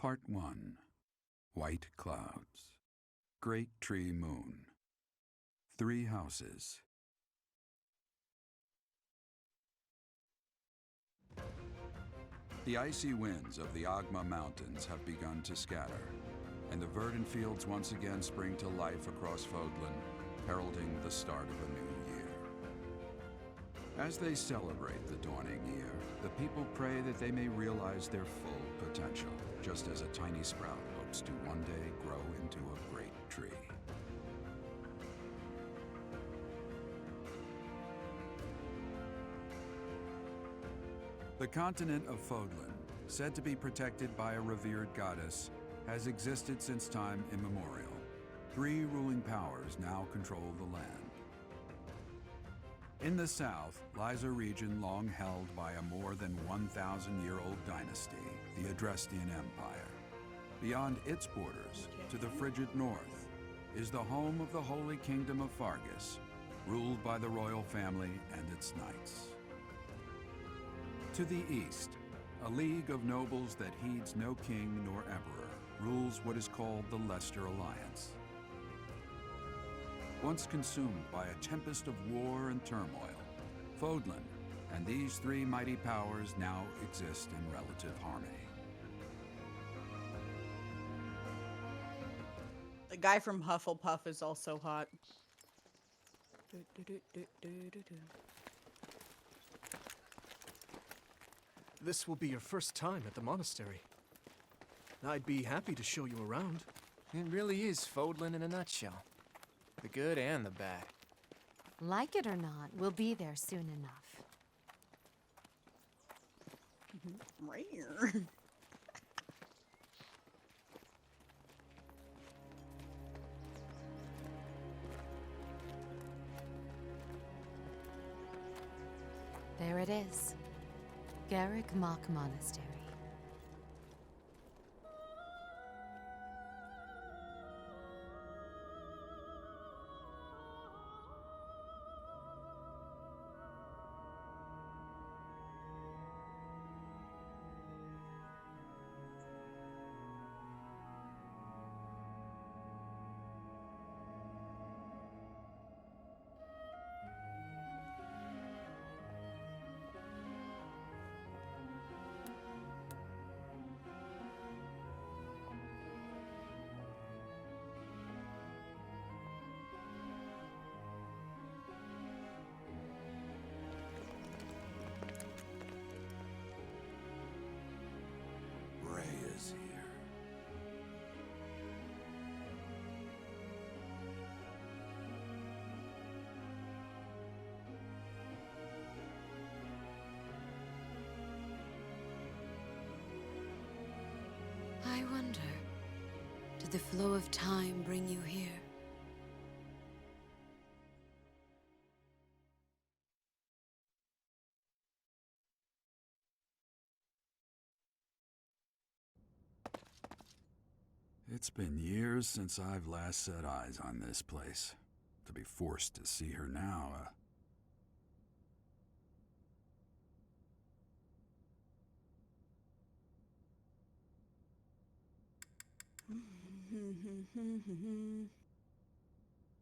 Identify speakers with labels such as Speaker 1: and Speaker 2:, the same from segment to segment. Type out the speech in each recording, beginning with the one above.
Speaker 1: Part 1. White Clouds. Great Tree Moon. 3 houses. The icy winds of the Agma Mountains have begun to scatter, and the verdant fields once again spring to life across Fodlan, heralding the start of a new year. As they celebrate the dawning year, the people pray that they may realize their full potential, just as a tiny sprout hopes to one day grow into a great tree. The continent of Fodlan, said to be protected by a revered goddess, has existed since time immemorial. 3 ruling powers now control the land. In the south lies a region long held by a more than 1,000-year-old dynasty, the Adrestian Empire. Beyond its borders, to the frigid north, is the home of the Holy Kingdom of Fargus, ruled by the royal family and its knights. To the east, a league of nobles that heeds no king nor emperor rules what is called the Leicester Alliance. Once consumed by a tempest of war and turmoil, Fodlan and these 3 mighty powers now exist in relative harmony.
Speaker 2: The guy from Hufflepuff is also hot.
Speaker 3: This will be your first time at the monastery. I'd be happy to show you around.
Speaker 4: It really is Fodlan in a nutshell. The good and the bad.
Speaker 5: Like it or not, we'll be there soon enough.
Speaker 2: Right here.
Speaker 5: There it is. Garrick Mock Monastery. I wonder, did the flow of time bring you here?
Speaker 1: It's been years since I've last set eyes on this place. To be forced to see her now,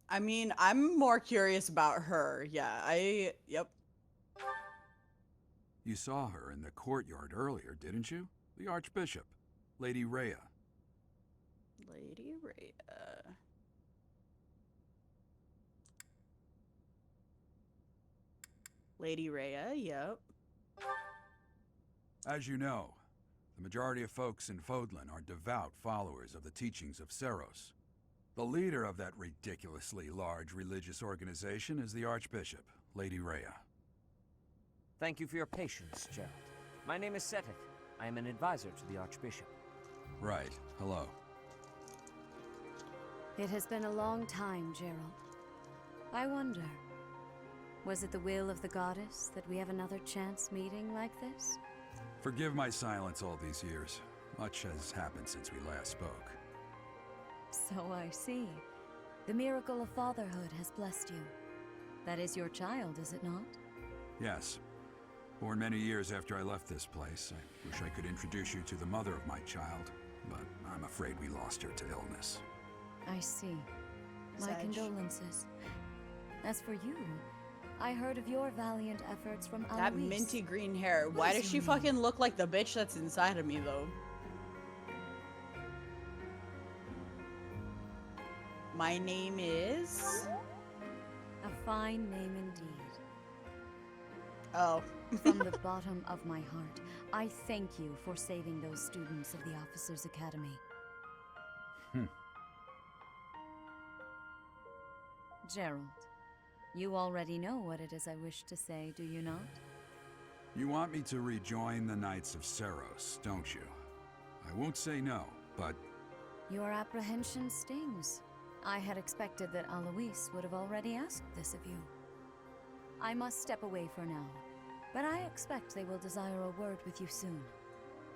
Speaker 2: I mean, I'm more curious about her. Yeah, yep.
Speaker 1: You saw her in the courtyard earlier, didn't you? The Archbishop, Lady Rhea.
Speaker 2: Lady Rhea. Lady Rhea, yep.
Speaker 1: As you know, the majority of folks in Fodlan are devout followers of the teachings of Seros. The leader of that ridiculously large religious organization is the Archbishop, Lady Rhea.
Speaker 6: Thank you for your patience, Gerald. My name is Seteth. I am an advisor to the Archbishop.
Speaker 1: Right. Hello.
Speaker 5: It has been a long time, Gerald. I wonder, was it the will of the goddess that we have another chance meeting like this?
Speaker 1: Forgive my silence all these years. Much has happened since we last spoke.
Speaker 5: So I see. The miracle of fatherhood has blessed you. That is your child, is it not?
Speaker 1: Yes. Born many years after I left this place. I wish I could introduce you to the mother of my child, but I'm afraid we lost her to illness.
Speaker 5: I see. My
Speaker 2: Sag.
Speaker 5: condolences. As for you, I heard of your valiant efforts from
Speaker 2: That
Speaker 5: Alois.
Speaker 2: minty green hair. Why
Speaker 5: is
Speaker 2: does she
Speaker 5: your name?
Speaker 2: fucking look like the bitch that's inside of me, though? My name is...
Speaker 5: A fine name indeed.
Speaker 2: Oh.
Speaker 5: From the bottom of my heart, I thank you for saving those students of the Officers' Academy. Gerald, you already know what it is I wish to say, do you not?
Speaker 1: You want me to rejoin the Knights of Seros, don't you? I won't say no, but
Speaker 5: Your apprehension stings. I had expected that Alois would have already asked this of you. I must step away for now, but I expect they will desire a word with you soon.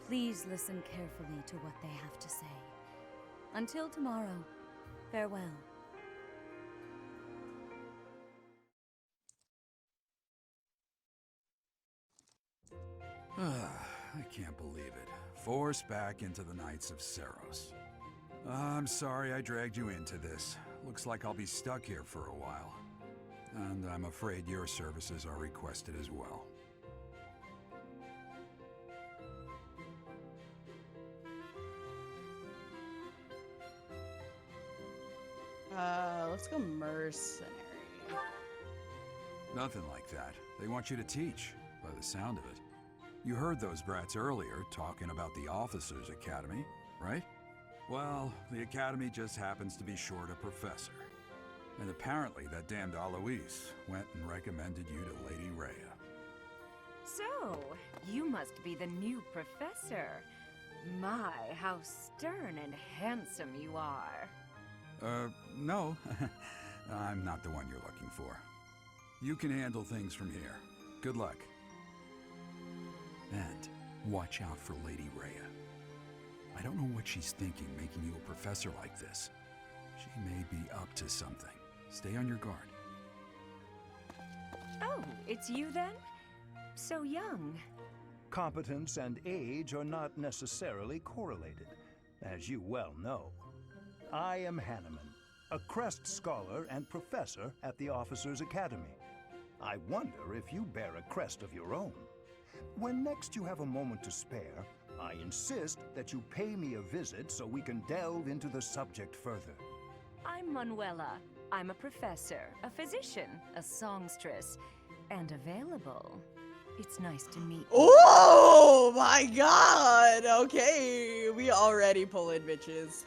Speaker 5: Please listen carefully to what they have to say. Until tomorrow, farewell.
Speaker 1: I can't believe it. Forced back into the Knights of Seros. I'm sorry I dragged you into this. Looks like I'll be stuck here for a while. And I'm afraid your services are requested as well.
Speaker 2: Let's go mercenary.
Speaker 1: Nothing like that. They want you to teach, by the sound of it. You heard those brats earlier talking about the Officers' Academy, right? Well, the Academy just happens to be short a professor. And apparently that damned Alois went and recommended you to Lady Rhea.
Speaker 7: So, you must be the new professor. My, how stern and handsome you are.
Speaker 1: No. I'm not the one you're looking for. You can handle things from here. Good luck. And watch out for Lady Rhea. I don't know what she's thinking making you a professor like this. She may be up to something. Stay on your guard.
Speaker 7: Oh, it's you then? So young.
Speaker 8: Competence and age are not necessarily correlated, as you well know. I am Hanneman, a Crest Scholar and Professor at the Officers' Academy. I wonder if you bear a crest of your own. When next you have a moment to spare, I insist that you pay me a visit so we can delve into the subject further.
Speaker 7: I'm Manuela. I'm a professor, a physician, a songstress, and available. It's nice to meet you.
Speaker 2: Oh my god! Okay, we already pulling bitches.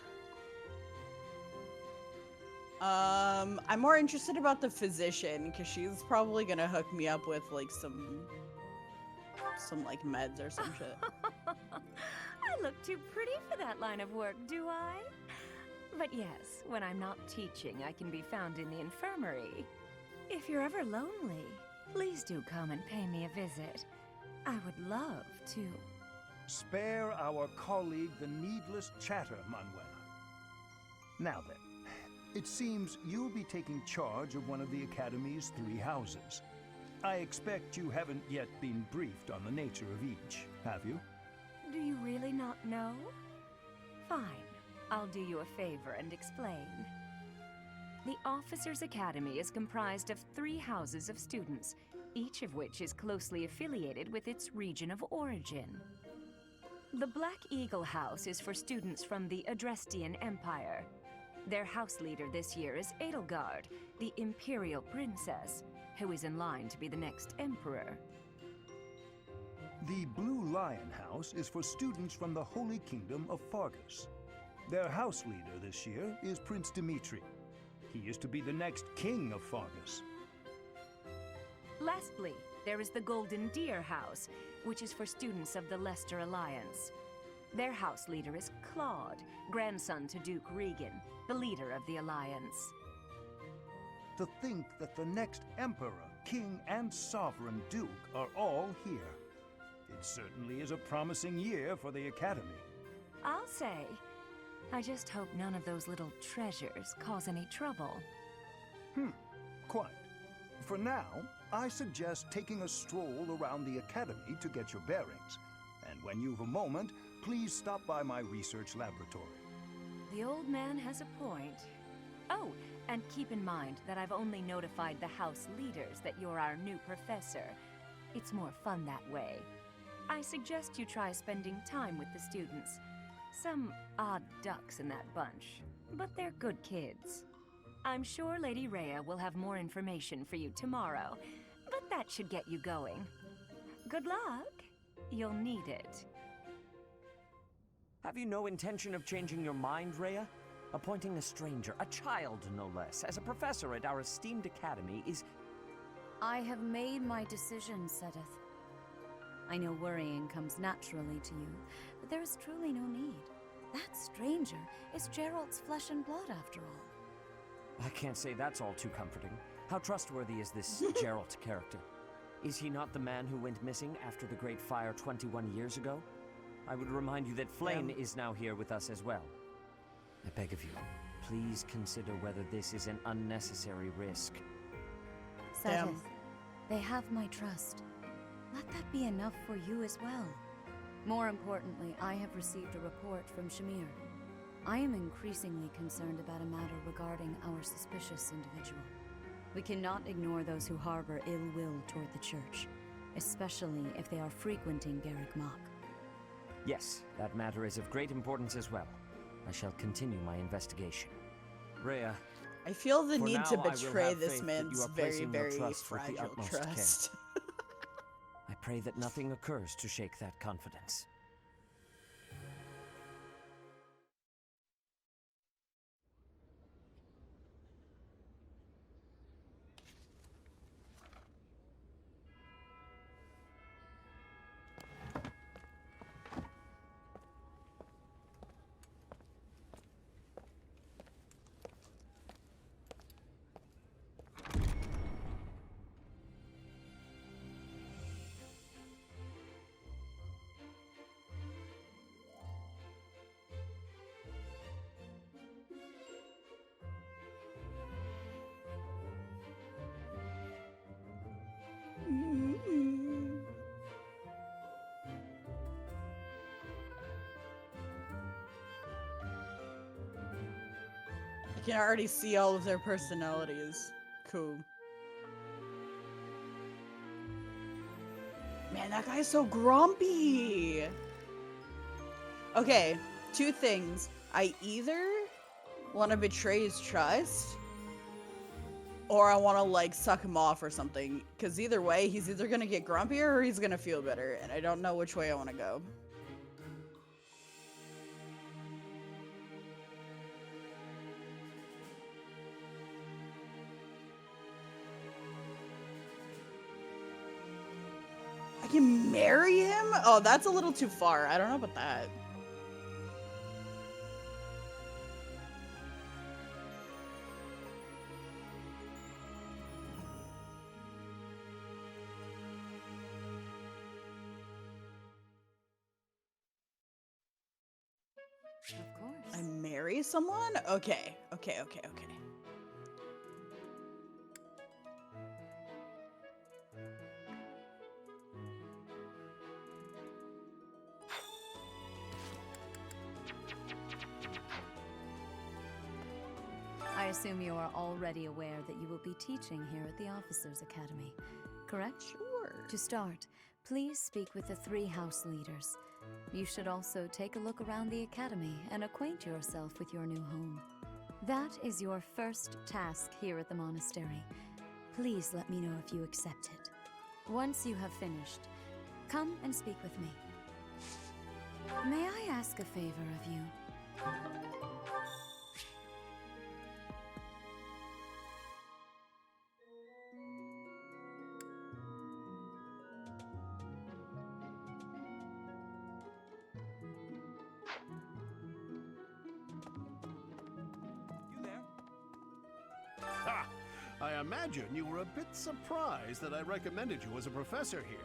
Speaker 2: I'm more interested about the physician, because she's probably gonna hook me up with, like, some like, meds or some shit.
Speaker 7: I look too pretty for that line of work, do I? But yes, when I'm not teaching, I can be found in the infirmary. If you're ever lonely, please do come and pay me a visit. I would love to.
Speaker 8: Spare our colleague the needless chatter, Manuela. Now then, it seems you'll be taking charge of one of the Academy's 3 houses. I expect you haven't yet been briefed on the nature of each, have you?
Speaker 7: Do you really not know? Fine. I'll do you a favor and explain. The Officers' Academy is comprised of 3 houses of students, each of which is closely affiliated with its region of origin. The Black Eagle House is for students from the Adrestian Empire. Their house leader this year is Edelgard, the Imperial Princess, who is in line to be the next Emperor.
Speaker 8: The Blue Lion House is for students from the Holy Kingdom of Fargus. Their house leader this year is Prince Dimitri. He is to be the next king of Fargus.
Speaker 7: Lastly, there is the Golden Deer House, which is for students of the Leicester Alliance. Their house leader is Claude, grandson to Duke Regan, the leader of the Alliance.
Speaker 8: To think that the next Emperor, King, and Sovereign Duke are all here. It certainly is a promising year for the Academy.
Speaker 7: I'll say. I just hope none of those little treasures cause any trouble.
Speaker 8: Quite. For now, I suggest taking a stroll around the Academy to get your bearings. And when you've a moment, please stop by my research laboratory.
Speaker 7: The old man has a point. Oh, and keep in mind that I've only notified the house leaders that you're our new professor. It's more fun that way. I suggest you try spending time with the students. Some odd ducks in that bunch, but they're good kids. I'm sure Lady Rhea will have more information for you tomorrow, but that should get you going. Good luck. You'll need it.
Speaker 6: Have you no intention of changing your mind, Rhea? Appointing a stranger, a child no less, as a professor at our esteemed academy is...
Speaker 5: I have made my decision, Sedith. I know worrying comes naturally to you, but there is truly no need. That stranger is Gerald's flesh and blood, after all.
Speaker 6: I can't say that's all too comforting. How trustworthy is this Gerald character? Is he not the man who went missing after the Great Fire 21 years ago? I would remind you that Flame is now here with us as well. I beg of you, please consider whether this is an unnecessary risk.
Speaker 5: Sedith, they have my trust. Let that be enough for you as well. More importantly, I have received a report from Shamir. I am increasingly concerned about a matter regarding our suspicious individual. We cannot ignore those who harbor ill will toward the church, especially if they are frequenting Garrick Mach.
Speaker 6: Yes, that matter is of great importance as well. I shall continue my investigation. Rhea,
Speaker 2: I feel the
Speaker 6: for
Speaker 2: need
Speaker 6: now,
Speaker 2: to
Speaker 6: I will
Speaker 2: betray
Speaker 6: have
Speaker 2: this
Speaker 6: faith that you
Speaker 2: man's
Speaker 6: are
Speaker 2: very,
Speaker 6: placing your
Speaker 2: very
Speaker 6: trust with the
Speaker 2: fragile
Speaker 6: utmost care.
Speaker 2: trust.
Speaker 6: I pray that nothing occurs to shake that confidence.
Speaker 2: I can already see all of their personalities. Cool. Man, that guy's so grumpy. Okay, two things. I either want to betray his trust, or I want to, like, suck him off or something. Because either way, he's either going to get grumpier or he's going to feel better. And I don't know which way I want to go. I can marry him? Oh, that's a little too far. I don't know about that.
Speaker 5: Of course.
Speaker 2: I marry someone? Okay. Okay.
Speaker 5: I assume you are already aware that you will be teaching here at the Officers' Academy, correct?
Speaker 2: Sure.
Speaker 5: To start, please speak with the 3 house leaders. You should also take a look around the academy and acquaint yourself with your new home. That is your first task here at the monastery. Please let me know if you accept it. Once you have finished, come and speak with me. May I ask a favor of you?
Speaker 9: Ha! I imagine you were a bit surprised that I recommended you as a professor here.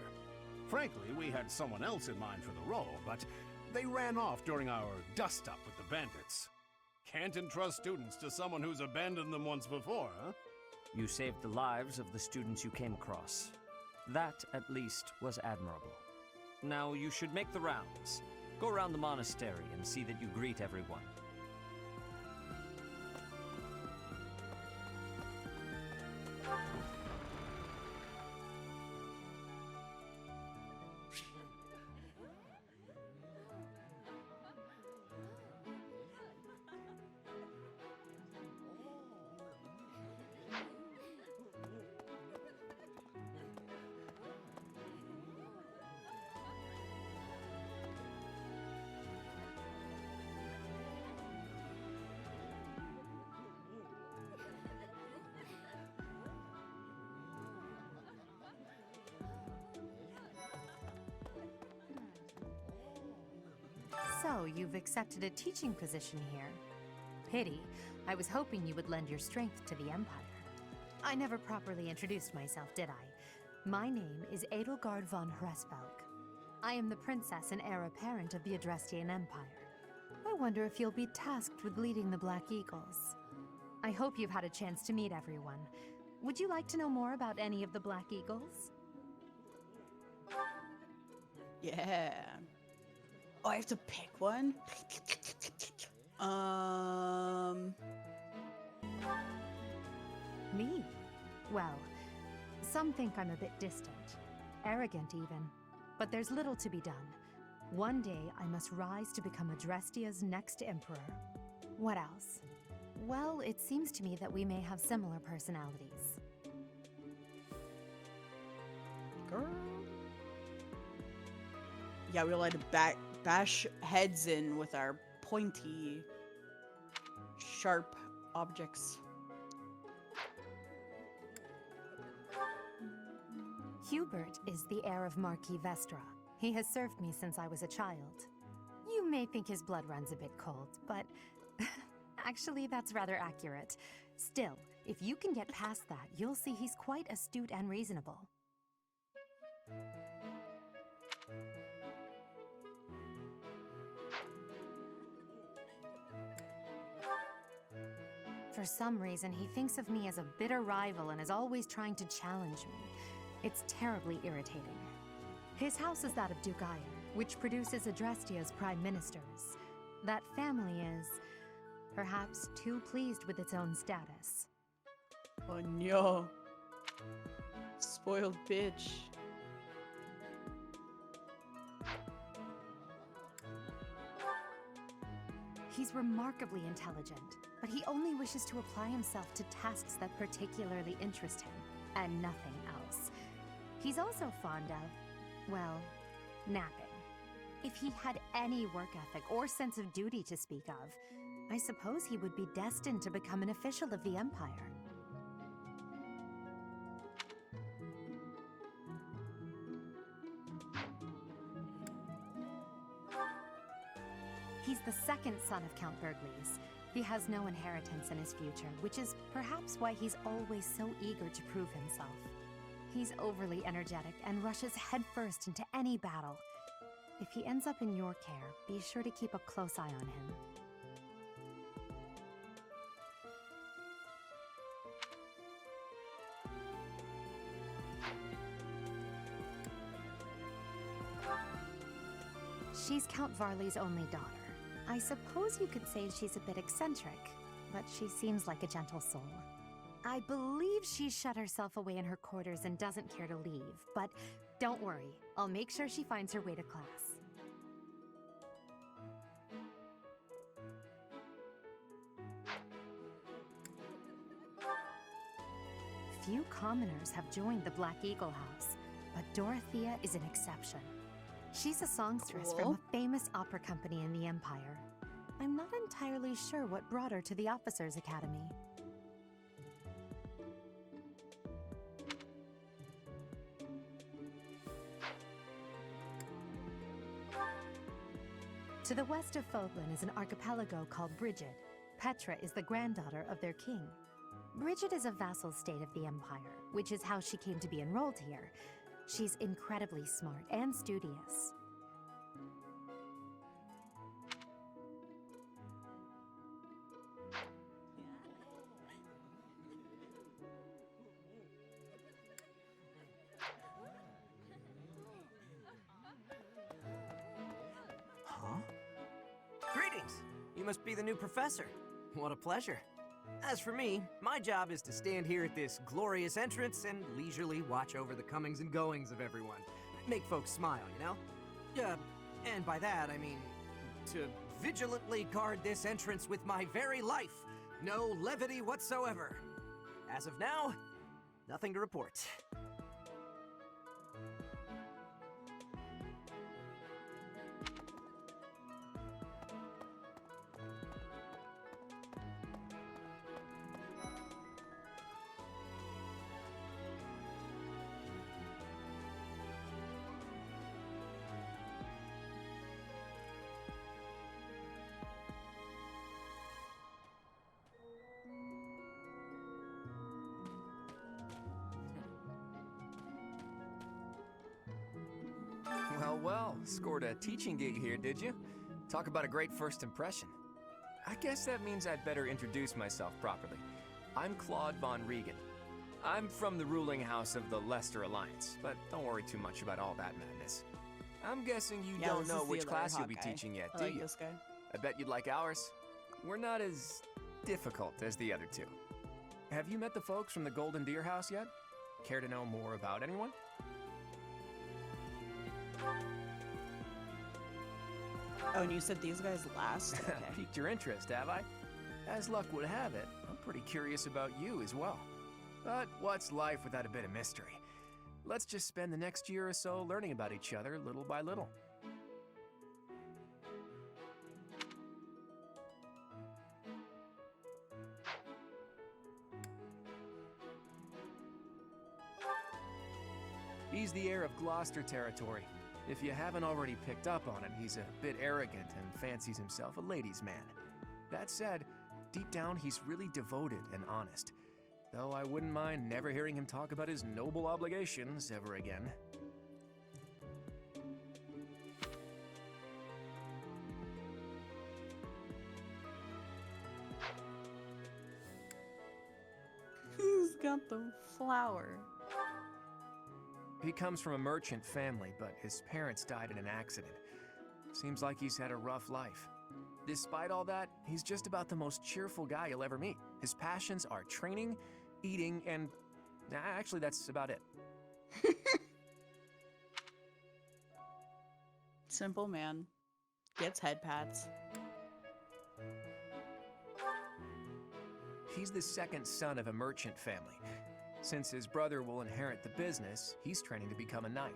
Speaker 9: Frankly, we had someone else in mind for the role, but they ran off during our dust-up with the bandits. Can't entrust students to someone who's abandoned them once before, huh?
Speaker 6: You saved the lives of the students you came across. That, at least, was admirable. Now, you should make the rounds. Go around the monastery and see that you greet everyone.
Speaker 10: So, you've accepted a teaching position here. Pity. I was hoping you would lend your strength to the Empire. I never properly introduced myself, did I? My name is Edelgard von Hresvelg. I am the princess and heir apparent of the Adrestian Empire. I wonder if you'll be tasked with leading the Black Eagles. I hope you've had a chance to meet everyone. Would you like to know more about any of the Black Eagles?
Speaker 2: Yeah. Oh, I have to pick one?
Speaker 10: Me? Well, some think I'm a bit distant. Arrogant, even. But there's little to be done. One day, I must rise to become Adrestia's next emperor. What else? Well, it seems to me that we may have similar personalities.
Speaker 2: Girl. Yeah, we like to bash heads in with our pointy, sharp objects.
Speaker 10: Hubert is the heir of Marquis Vestra. He has served me since I was a child. You may think his blood runs a bit cold, but actually that's rather accurate. Still, if you can get past that, you'll see he's quite astute and reasonable. For some reason, he thinks of me as a bitter rival and is always trying to challenge me. It's terribly irritating. His house is that of Duke Iron, which produces Adrestia's prime ministers. That family is, perhaps, too pleased with its own status.
Speaker 2: Oh no. Spoiled bitch.
Speaker 10: He's remarkably intelligent, but he only wishes to apply himself to tasks that particularly interest him, and nothing else. He's also fond of, well, napping. If he had any work ethic or sense of duty to speak of, I suppose he would be destined to become an official of the Empire. He's the second son of Count Bergliez. He has no inheritance in his future, which is perhaps why he's always so eager to prove himself. He's overly energetic and rushes headfirst into any battle. If he ends up in your care, be sure to keep a close eye on him. She's Count Varley's only daughter. I suppose you could say she's a bit eccentric, but she seems like a gentle soul. I believe she's shut herself away in her quarters and doesn't care to leave, but don't worry, I'll make sure she finds her way to class. Few commoners have joined the Black Eagle House, but Dorothea is an exception. She's a songstress from a famous opera company in the Empire. I'm not entirely sure what brought her to the Officers' Academy. To the west of Fodlan is an archipelago called Brigid. Petra is the granddaughter of their king. Brigid is a vassal state of the Empire, which is how she came to be enrolled here. She's incredibly smart and studious.
Speaker 11: Huh? Greetings! You must be the new professor. What a pleasure. As for me, my job is to stand here at this glorious entrance and leisurely watch over the comings and goings of everyone. Make folks smile, you know? And by that, I mean to vigilantly guard this entrance with my very life. No levity whatsoever. As of now, nothing to report.
Speaker 4: well. Scored a teaching gig here, did you? Talk about a great first impression. I guess that means I'd better introduce myself properly. I'm Claude von Regan. I'm from the ruling house of the Leicester Alliance, but don't worry too much about all that madness. I'm guessing you don't
Speaker 2: this
Speaker 4: know
Speaker 2: is the
Speaker 4: which
Speaker 2: other
Speaker 4: class you'll
Speaker 2: hot
Speaker 4: be
Speaker 2: guy.
Speaker 4: teaching yet,
Speaker 2: I
Speaker 4: do
Speaker 2: like
Speaker 4: you?
Speaker 2: this guy.
Speaker 4: I bet you'd like ours. We're not as difficult as the other two. Have you met the folks from the Golden Deer House yet? Care to know more about anyone?
Speaker 2: Oh, and you said these guys last? Okay.
Speaker 4: Piqued your interest, have I? As luck would have it, I'm pretty curious about you as well. But what's life without a bit of mystery? Let's just spend the next year or so learning about each other little by little. He's the heir of Gloucester territory. If you haven't already picked up on it, he's a bit arrogant and fancies himself a ladies' man. That said, deep down he's really devoted and honest. Though I wouldn't mind never hearing him talk about his noble obligations ever again.
Speaker 2: Who's got the flower?
Speaker 4: He comes from a merchant family, but his parents died in an accident. Seems like he's had a rough life. Despite all that, he's just about the most cheerful guy you'll ever meet. His passions are training, eating, and actually that's about it.
Speaker 2: Simple man. Gets head pats.
Speaker 4: He's the second son of a merchant family. Since his brother will inherit the business, he's training to become a knight.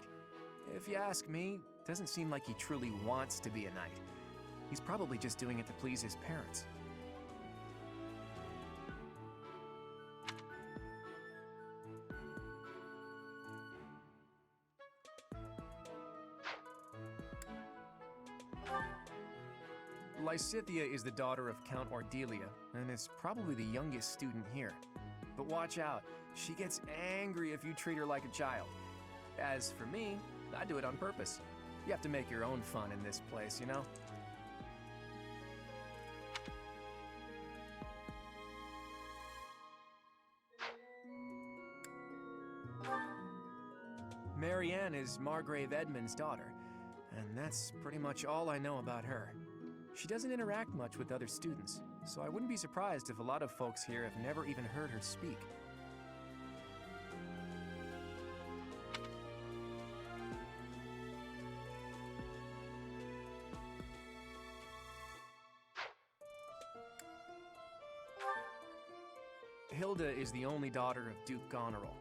Speaker 4: If you ask me, it doesn't seem like he truly wants to be a knight. He's probably just doing it to please his parents. Lysithia is the daughter of Count Ordelia, and is probably the youngest student here. But watch out, she gets angry if you treat her like a child. As for me, I do it on purpose. You have to make your own fun in this place, you know? Marianne is Margrave Edmund's daughter, and that's pretty much all I know about her. She doesn't interact much with other students, so I wouldn't be surprised if a lot of folks here have never even heard her speak. Hilda is the only daughter of Duke Goneril.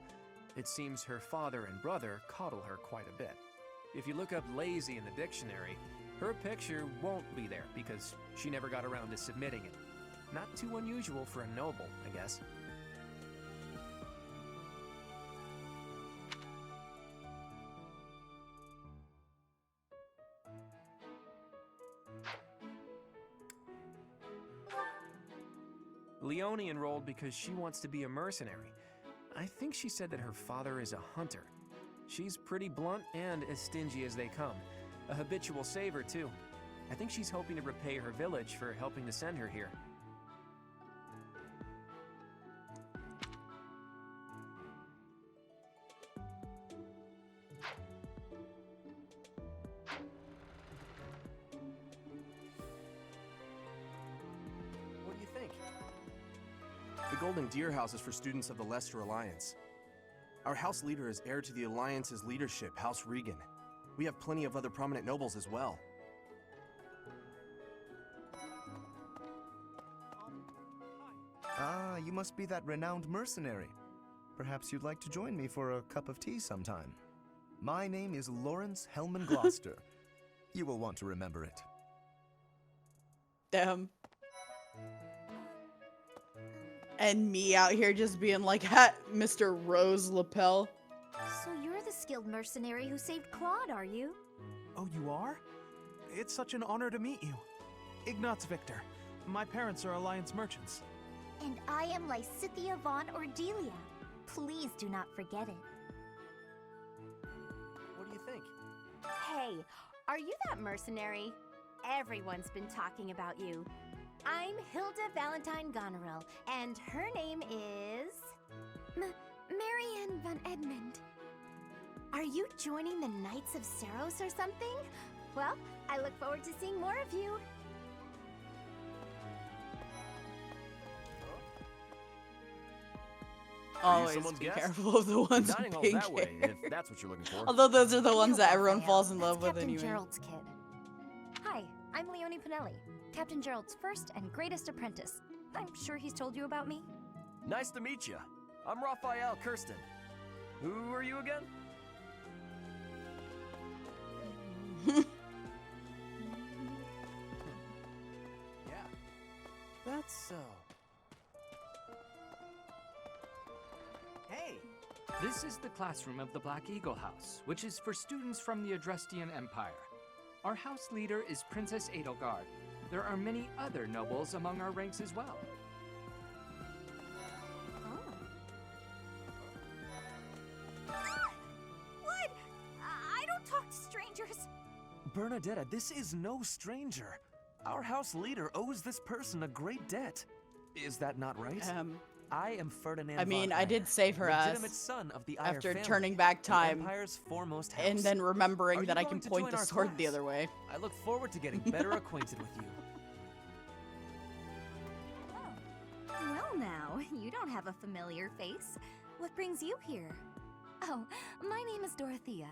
Speaker 4: It seems her father and brother coddle her quite a bit. If you look up lazy in the dictionary, her picture won't be there because she never got around to submitting it. Not too unusual for a noble, I guess. Leone enrolled because she wants to be a mercenary. I think she said that her father is a hunter. She's pretty blunt and as stingy as they come. A habitual saver, too. I think she's hoping to repay her village for helping to send her here.
Speaker 12: What do you think? The Golden Deer House is for students of the Leicester Alliance. Our house leader is heir to the Alliance's leadership, House Regan. We have plenty of other prominent nobles as well.
Speaker 13: Ah, you must be that renowned mercenary. Perhaps you'd like to join me for a cup of tea sometime. My name is Lawrence Hellman Gloucester. You will want to remember it.
Speaker 2: Damn. And me out here just being like, ha, Mr. Rose Lapel.
Speaker 14: So you're the skilled mercenary who saved Claude, are you?
Speaker 15: Oh, you are? It's such an honor to meet you. Ignatz Victor. My parents are Alliance merchants.
Speaker 14: And I am Lysithia von Ordelia. Please do not forget it.
Speaker 12: What do you think?
Speaker 14: Hey, Hey, are you that mercenary? Everyone's been talking about you. I'm Hilda Valentine Goneril, and her name is... Marianne von Edmund. Are you joining the Knights of Seros or something? Well, I look forward to seeing more of you.
Speaker 2: Always be careful of the ones
Speaker 6: Dining
Speaker 2: with
Speaker 6: all
Speaker 2: pink
Speaker 6: that way,
Speaker 2: hair.
Speaker 6: if that's what you're looking for.
Speaker 2: Although those are the ones that
Speaker 14: Yes,
Speaker 2: everyone
Speaker 14: I
Speaker 2: falls
Speaker 14: am.
Speaker 2: in love
Speaker 14: That's
Speaker 2: with
Speaker 14: Captain
Speaker 2: anyway.
Speaker 14: Gerald's kid.
Speaker 5: Hi, I'm Leonie Pinelli, Captain Gerald's first and greatest apprentice. I'm sure he's told you about me.
Speaker 6: Nice to meet you. I'm Raphael Kirsten. Who are you again?
Speaker 12: Yeah, that's so. Hey!
Speaker 16: This is the classroom of the Black Eagle House, which is for students from the Adrestian Empire. Our house leader is Princess Edelgard. There are many other nobles among our ranks as well.
Speaker 14: What? I don't talk to strangers.
Speaker 12: Bernadetta, this is no stranger. Our house leader owes this person a great debt. Is that not right? I am Ferdinand
Speaker 2: I mean,
Speaker 12: von
Speaker 2: I did
Speaker 12: Eyre,
Speaker 2: save her
Speaker 12: legitimate
Speaker 2: ass
Speaker 12: son of the Eyre
Speaker 2: after
Speaker 12: family,
Speaker 2: turning back
Speaker 12: the
Speaker 2: time
Speaker 12: Empire's foremost house.
Speaker 2: and then remembering
Speaker 12: Are
Speaker 2: that
Speaker 12: you
Speaker 2: I can
Speaker 12: going to
Speaker 2: point
Speaker 12: join
Speaker 2: the
Speaker 12: our
Speaker 2: sword the
Speaker 12: class?
Speaker 2: other way.
Speaker 12: I look forward to getting better acquainted with you.
Speaker 5: Well now, you don't have a familiar face. What brings you here? Oh, my name is Dorothea.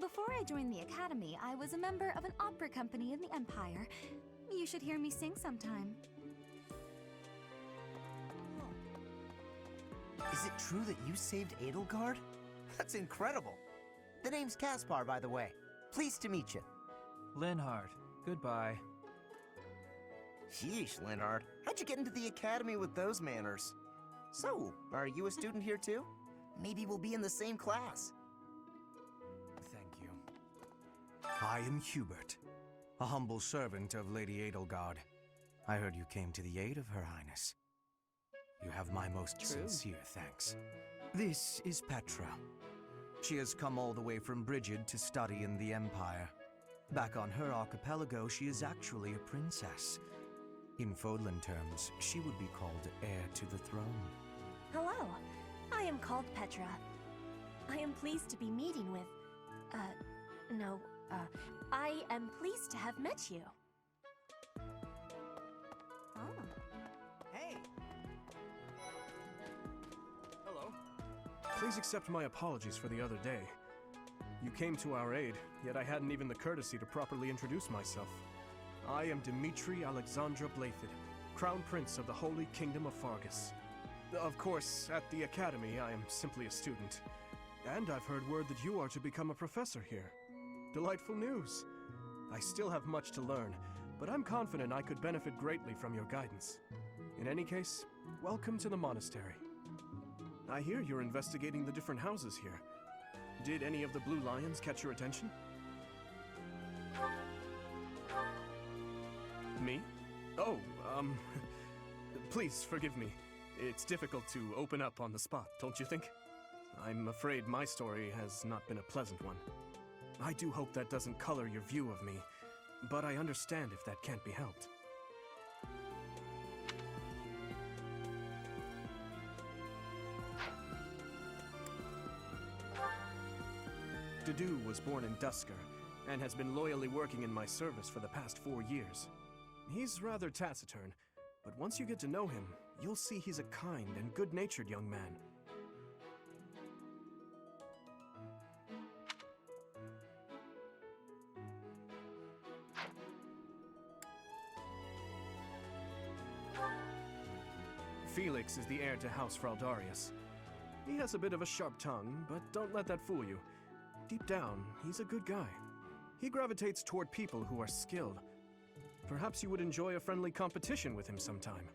Speaker 5: Before I joined the Academy, I was a member of an opera company in the Empire. You should hear me sing sometime.
Speaker 11: Is it true that you saved Edelgard? That's incredible. The name's Caspar, by the way. Pleased to meet you.
Speaker 15: Linhard, goodbye.
Speaker 13: Sheesh, Linhard. How'd you get into the academy with those manners? So, are you a student here too? Maybe we'll be in the same class.
Speaker 12: Thank you. I am Hubert, a humble servant of Lady Edelgard. I heard you came to the aid of Her Highness. You have my most sincere thanks. This is Petra. She has come all the way from Brigid to study in the Empire. Back on her archipelago, she is actually a princess. In Fodlan terms, she would be called heir to the throne.
Speaker 14: Hello, I am called Petra. I am pleased to be meeting with... I am pleased to have met you.
Speaker 11: Hey!
Speaker 3: Hello. Please accept my apologies for the other day. You came to our aid, yet I hadn't even the courtesy to properly introduce myself. I am Dimitri Alexandra Blathid, Crown Prince of the Holy Kingdom of Fargus. Of course, at the Academy, I am simply a student. And I've heard word that you are to become a professor here. Delightful news. I still have much to learn, but I'm confident I could benefit greatly from your guidance. In any case, welcome to the monastery. I hear you're investigating the different houses here. Did any of the Blue Lions catch your attention? Me? Oh, please forgive me. It's difficult to open up on the spot, don't you think? I'm afraid my story has not been a pleasant one. I do hope that doesn't color your view of me, but I understand if that can't be helped. Dudu was born in Dusker, and has been loyally working in my service for the past 4 years. He's rather taciturn, but once you get to know him, you'll see he's a kind and good-natured young man. Felix is the heir to House Fraldarius. He has a bit of a sharp tongue, but don't let that fool you. Deep down, he's a good guy. He gravitates toward people who are skilled. Perhaps you would enjoy a friendly competition with him sometime.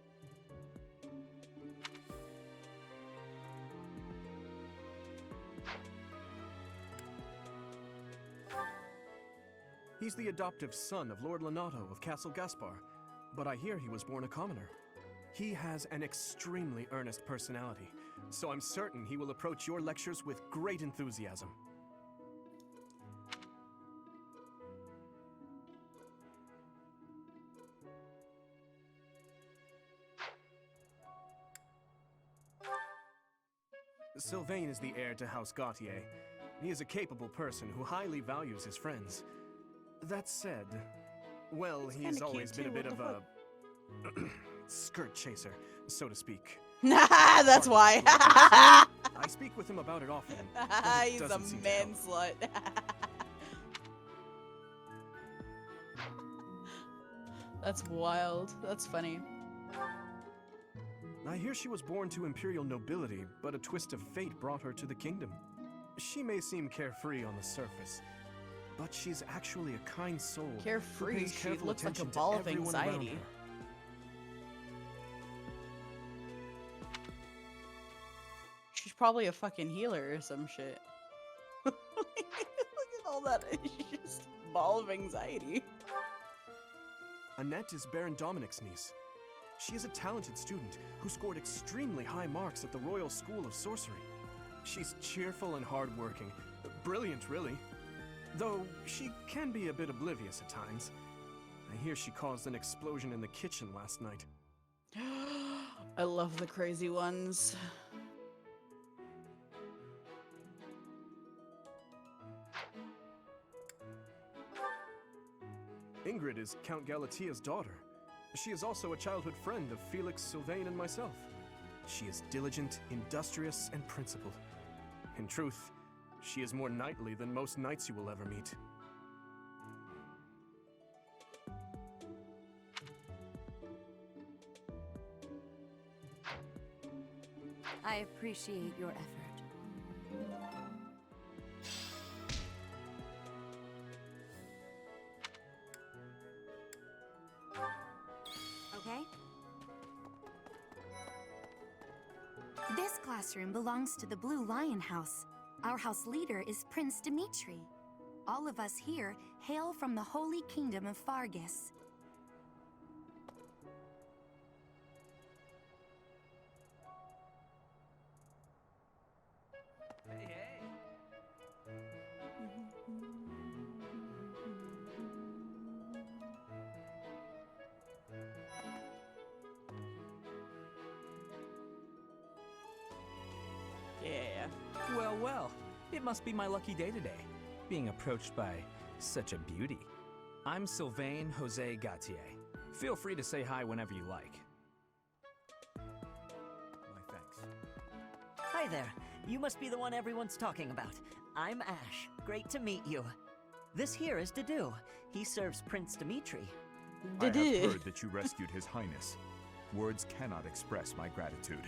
Speaker 3: He's the adoptive son of Lord Lenato of Castle Gaspar, but I hear he was born a commoner. He has an extremely earnest personality, so I'm certain he will approach your lectures with great enthusiasm. Sylvain is the heir to House Gautier. He is a capable person who highly values his friends. That said, well, he's always been a bit of a skirt chaser, so to speak.
Speaker 2: That's why.
Speaker 3: I speak with him about it often. but it
Speaker 2: He's a
Speaker 3: doesn't seem to
Speaker 2: man
Speaker 3: help.
Speaker 2: slut. That's wild. That's funny.
Speaker 3: I hear she was born to imperial nobility, but a twist of fate brought her to the kingdom. She may seem carefree on the surface, but she's actually a kind soul. who
Speaker 2: Carefree.
Speaker 3: pays
Speaker 2: She
Speaker 3: careful
Speaker 2: looks like a
Speaker 3: attention to
Speaker 2: ball of
Speaker 3: everyone around
Speaker 2: anxiety.
Speaker 3: her.
Speaker 2: She's probably a fucking healer or some shit. Look at all that. She's just a ball of anxiety.
Speaker 3: Annette is Baron Dominic's niece. She is a talented student who scored extremely high marks at the Royal School of Sorcery. She's cheerful and hardworking. Brilliant, really. Though she can be a bit oblivious at times. I hear she caused an explosion in the kitchen last night.
Speaker 2: I love the crazy ones.
Speaker 3: Ingrid is Count Galatia's daughter. She is also a childhood friend of Felix, Sylvain, and myself. She is diligent, industrious, and principled. In truth, she is more knightly than most knights you will ever meet.
Speaker 5: I appreciate your effort.
Speaker 14: Okay? This classroom belongs to the Blue Lion House. Our house leader is Prince Dimitri. All of us here hail from the Holy Kingdom of Fargus.
Speaker 2: Yeah.
Speaker 17: Well, well, it must be my lucky day today, being approached by such a beauty. I'm Sylvain Jose Gautier. Feel free to say hi whenever you like.
Speaker 18: My thanks.
Speaker 19: Hi there. You must be the one everyone's talking about. I'm Ash. Great to meet you. This here is Dedu. He serves Prince Dimitri.
Speaker 18: I have heard that you rescued His Highness. Words cannot express my gratitude.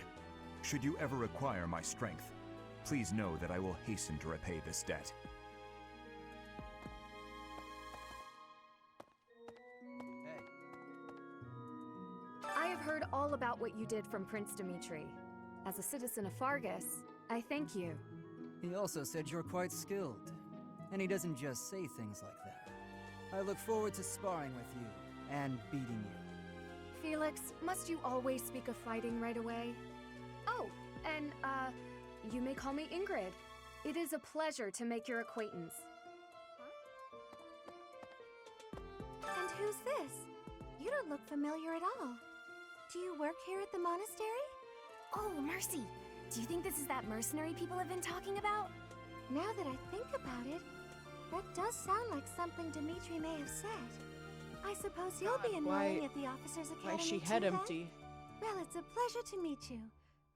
Speaker 18: Should you ever require my strength, please know that I will hasten to repay this debt.
Speaker 20: I have heard all about what you did from Prince Dimitri. As a citizen of Fargus, I thank you.
Speaker 21: He also said you're quite skilled. And he doesn't just say things like that. I look forward to sparring with you and beating you.
Speaker 20: Felix, must you always speak of fighting right away? Oh, and, you may call me Ingrid. It is a pleasure to make your acquaintance.
Speaker 14: And who's this? You don't look familiar at all. Do you work here at the monastery? Oh, Mercy! Do you think this is that mercenary people have been talking about? Now that I think about it, that does sound like something Dimitri may have said. I suppose you'll be enrolling at the Officers Academy
Speaker 2: Why is she head
Speaker 14: too, then?
Speaker 2: empty?
Speaker 14: Well, it's a pleasure to meet you.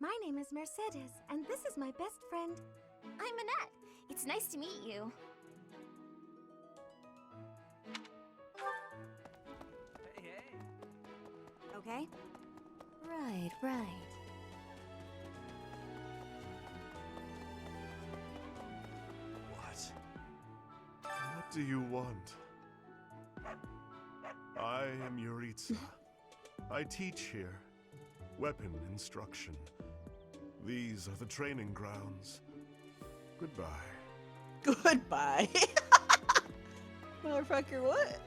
Speaker 14: My name is Mercedes, and this is my best friend. I'm Annette. It's nice to meet you. Okay? Right, right.
Speaker 22: What? What do you want? I am Yuritsa. I teach here. Weapon instruction. These are the training grounds. Goodbye.
Speaker 2: Goodbye. Motherfucker, what?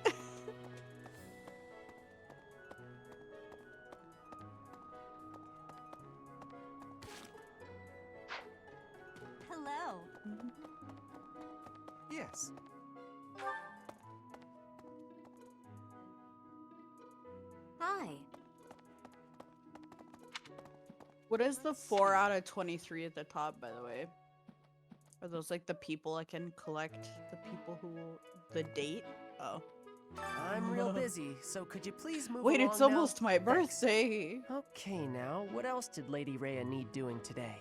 Speaker 14: Hello.
Speaker 11: Yes.
Speaker 14: Hi.
Speaker 2: What is the 4 out of 23 at the top, by the way? Are those like the people I can collect? The people who will... The date? Oh.
Speaker 1: I'm real busy, so could you please move
Speaker 2: Wait,
Speaker 1: along
Speaker 2: it's
Speaker 1: now?
Speaker 2: almost my
Speaker 1: Thanks.
Speaker 2: birthday.
Speaker 1: Okay, now, what else did Lady Rhea need doing today?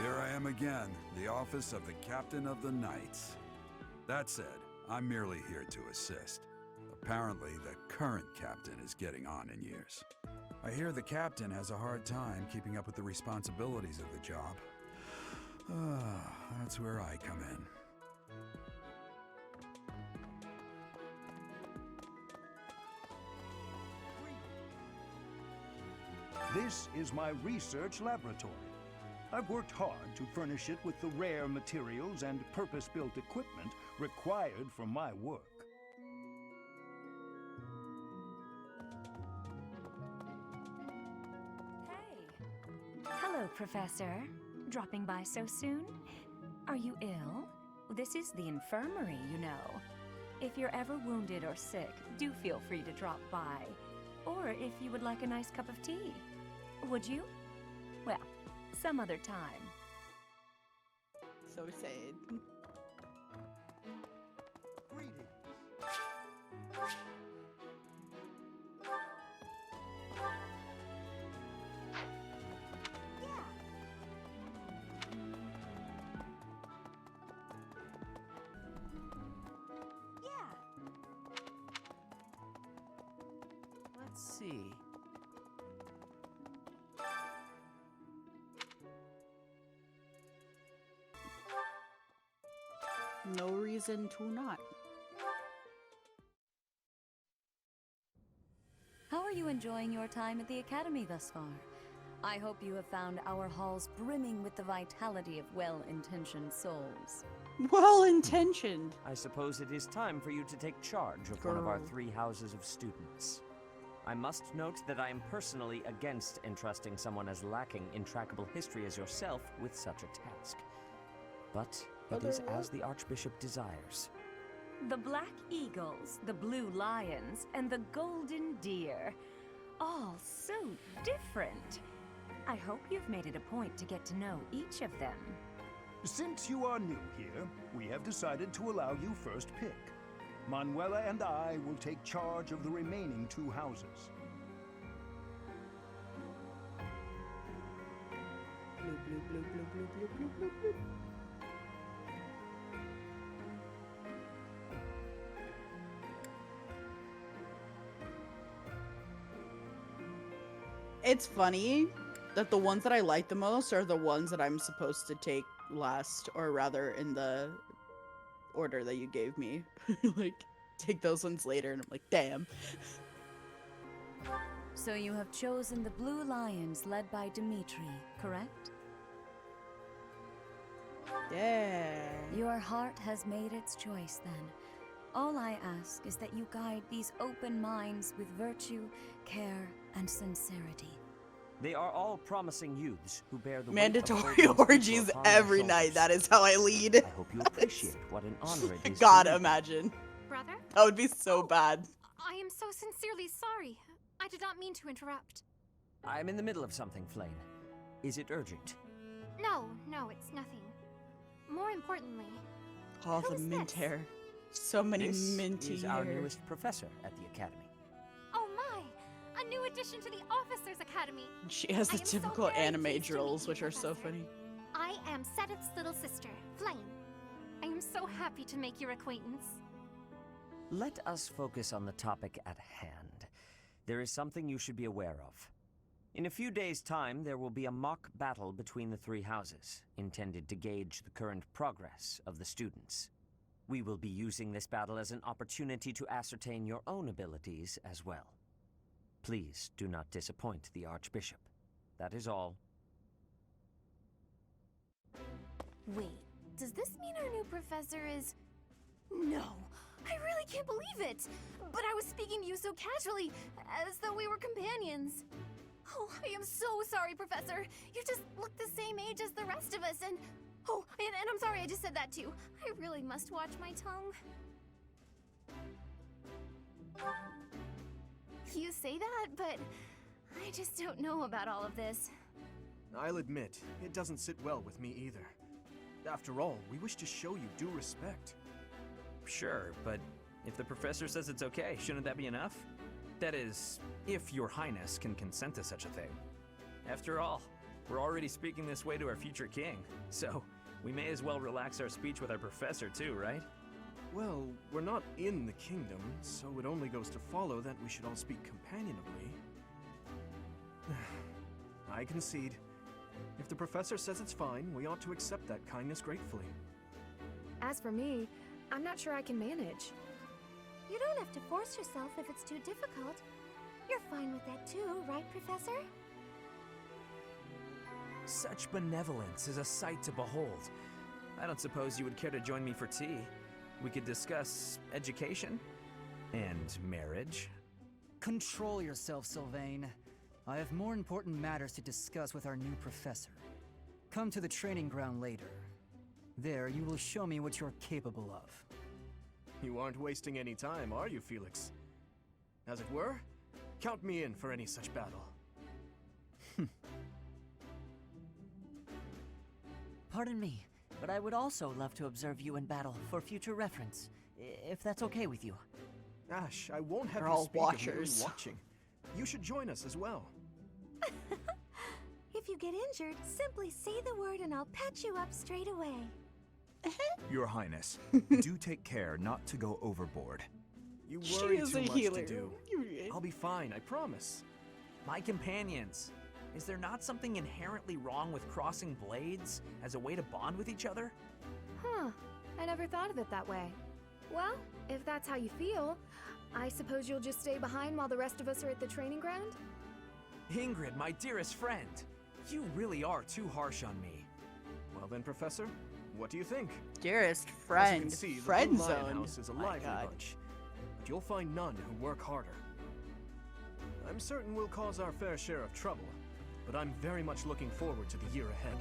Speaker 8: Here I am again, the office of the Captain of the Knights. That said, I'm merely here to assist. Apparently, the current captain is getting on in years. I hear the captain has a hard time keeping up with the responsibilities of the job. That's where I come in.
Speaker 23: This is my research laboratory. I've worked hard to furnish it with the rare materials and purpose-built equipment required for my work.
Speaker 7: Hello, Professor. Dropping by so soon? Are you ill? This is the infirmary, you know. If you're ever wounded or sick, do feel free to drop by. Or if you would like a nice cup of tea. Would you? Well, some other time.
Speaker 2: So sad.
Speaker 1: Let's see.
Speaker 2: No reason to not.
Speaker 5: How are you enjoying your time at the Academy thus far? I hope you have found our halls brimming with the vitality of well-intentioned souls.
Speaker 2: Well-intentioned.
Speaker 6: I suppose it is time for you to take charge of one of our 3 houses of students. I must note that I am personally against entrusting someone as lacking in trackable history as yourself with such a task. But it is as the Archbishop desires.
Speaker 7: The Black Eagles, the Blue Lions, and the Golden Deer. All so different. I hope you've made it a point to get to know each of them.
Speaker 23: Since you are new here, we have decided to allow you first pick. Manuela and I will take charge of the remaining 2 houses.
Speaker 2: Blue, blue, blue, blue, blue, blue, blue, blue, blue. It's funny that the ones that I like the most are the ones that I'm supposed to take last, or rather in the order that you gave me. Like, take those ones later, and I'm like, damn.
Speaker 5: So you have chosen the Blue Lions led by Dimitri, correct?
Speaker 2: Yeah.
Speaker 5: Your heart has made its choice then. All I ask is that you guide these open minds with virtue, care, and sincerity.
Speaker 6: They are all promising youths who bear the
Speaker 2: Mandatory orgies every night. That is how I lead.
Speaker 6: I hope you appreciate what an honor it is.
Speaker 2: God,
Speaker 6: to lead.
Speaker 2: imagine.
Speaker 14: Brother?
Speaker 2: That would be so bad.
Speaker 14: I am so sincerely sorry. I did not mean to interrupt.
Speaker 6: I'm in the middle of something, Flame. Is it urgent?
Speaker 14: No, it's nothing. More importantly,
Speaker 2: Oh,
Speaker 14: who
Speaker 2: the
Speaker 14: is
Speaker 2: mint
Speaker 14: this?
Speaker 2: hair. So many
Speaker 6: This
Speaker 2: minty
Speaker 6: is
Speaker 2: hair.
Speaker 6: our newest professor at the Academy.
Speaker 14: Oh my! A new addition to the Officers Academy.
Speaker 2: She has the typical anime drills, which are so funny.
Speaker 14: I am Sedith's little sister, Flame. I am so happy to make your acquaintance.
Speaker 6: Let us focus on the topic at hand. There is something you should be aware of. In a few days' time, there will be a mock battle between the 3 houses, intended to gauge the current progress of the students. We will be using this battle as an opportunity to ascertain your own abilities as well. Please do not disappoint the Archbishop. That is all.
Speaker 14: Wait, does this mean our new professor is... No, I really can't believe it! But I was speaking to you so casually, as though we were companions. Oh, I am so sorry, Professor. You just look the same age as the rest of us, and... Oh, and I'm sorry I just said that too. I really must watch my tongue. You say that, but I just don't know about all of this.
Speaker 12: I'll admit, it doesn't sit well with me either. After all, we wish to show you due respect.
Speaker 17: Sure, but if the professor says it's okay, shouldn't that be enough? That is, if your highness can consent to such a thing. After all, we're already speaking this way to our future king, so we may as well relax our speech with our professor too, right?
Speaker 12: Well, we're not in the kingdom, so it only goes to follow that we should all speak companionably. I concede. If the professor says it's fine, we ought to accept that kindness gratefully.
Speaker 20: As for me, I'm not sure I can manage.
Speaker 14: You don't have to force yourself if it's too difficult. You're fine with that too, right, Professor?
Speaker 17: Such benevolence is a sight to behold. I don't suppose you would care to join me for tea. We could discuss education and marriage.
Speaker 21: Control yourself, Sylvain. I have more important matters to discuss with our new professor. Come to the training ground later. There, you will show me what you're capable of.
Speaker 12: You aren't wasting any time, are you, Felix? As it were, count me in for any such battle.
Speaker 19: Pardon me, but I would also love to observe you in battle for future reference, if that's okay with you.
Speaker 12: Ash, I won't have
Speaker 2: They're
Speaker 12: you
Speaker 2: all
Speaker 12: speak
Speaker 2: watchers.
Speaker 12: of merely watching. You should join us as well.
Speaker 14: If you get injured, simply say the word and I'll patch you up straight away.
Speaker 18: Your Highness, do take care not to go overboard.
Speaker 12: You
Speaker 2: She
Speaker 12: worry
Speaker 2: is
Speaker 12: too
Speaker 2: a
Speaker 12: much
Speaker 2: healer.
Speaker 12: to do. I'll be fine, I promise.
Speaker 17: My companions, is there not something inherently wrong with crossing blades as a way to bond with each other?
Speaker 20: Huh. I never thought of it that way. Well, if that's how you feel, I suppose you'll just stay behind while the rest of us are at the training ground?
Speaker 17: Ingrid, my dearest friend, you really are too harsh on me.
Speaker 12: Well then, Professor, what do you think?
Speaker 2: Dearest
Speaker 12: As you
Speaker 2: friend,
Speaker 12: can see,
Speaker 2: friend
Speaker 12: the Blue Lion
Speaker 2: zone.
Speaker 12: House is a
Speaker 2: My
Speaker 12: lively
Speaker 2: God.
Speaker 12: bunch, but you'll find none who work harder. I'm certain we'll cause our fair share of trouble, but I'm very much looking forward to the year ahead.